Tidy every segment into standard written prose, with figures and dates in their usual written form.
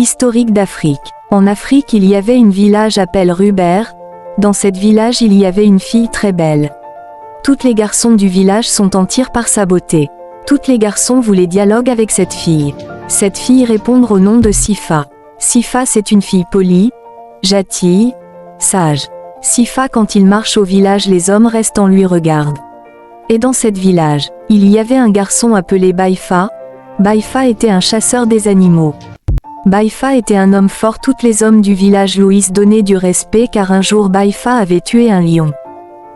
Historique d'Afrique. En Afrique il y avait une village appelée Ruber. Dans cette village il y avait une fille très belle. Tous les garçons du village sont en tir par sa beauté. Tous les garçons voulaient dialogue avec cette fille. Cette fille répondre au nom de Sifa. Sifa c'est une fille polie, gentille, sage. Sifa quand il marche au village les hommes restent en lui regardent. Et dans cette village, il y avait un garçon appelé Baifa. Baifa était un chasseur des animaux. Baifa était un homme fort. Tous les hommes du village Louis donnaient du respect car un jour Baifa avait tué un lion.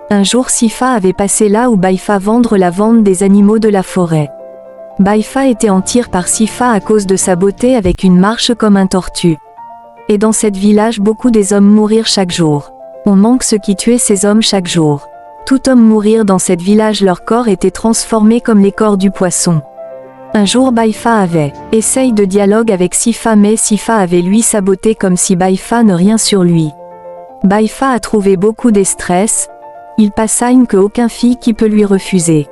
Un jour Sifa avait passé là où Baifa vendre la vente des animaux de la forêt. Baifa était en tir par Sifa à cause de sa beauté avec une marche comme un tortue. Et dans cette village beaucoup des hommes mourir chaque jour. On manque ceux qui tuaient ces hommes chaque jour. Tout homme mourir dans cette village leur corps était transformé comme les corps du poisson. Un jour Baifa avait essaye de dialogue avec Sifa mais Sifa avait lui sa beauté comme si Baifa ne rien sur lui. Baifa a trouvé beaucoup de stress. Il passa une que aucun fille qui peut lui refuser.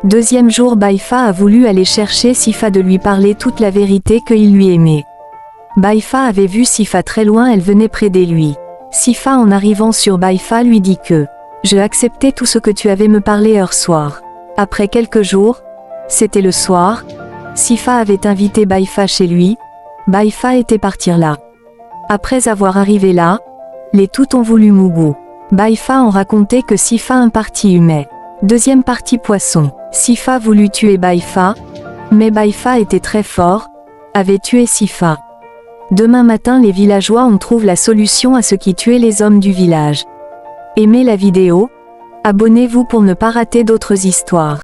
Deuxième jour Baifa a voulu aller chercher Sifa de lui parler toute la vérité qu'il lui aimait. Baifa avait vu Sifa très loin, elle venait près de lui. Sifa en arrivant sur Baifa lui dit que « Je acceptais tout ce que tu avais me parlé hier soir ». Après quelques jours, c'était le soir, Sifa avait invité Baifa chez lui, Baifa était partir là. Après avoir arrivé là, les tout ont voulu Mougou. Baifa en racontait que Sifa un parti humain. Deuxième partie poisson. Sifa voulut tuer Baifa, mais Baifa était très fort, avait tué Sifa. Demain matin les villageois on trouve la solution à ce qui tuait les hommes du village. Aimez la vidéo, abonnez-vous pour ne pas rater d'autres histoires.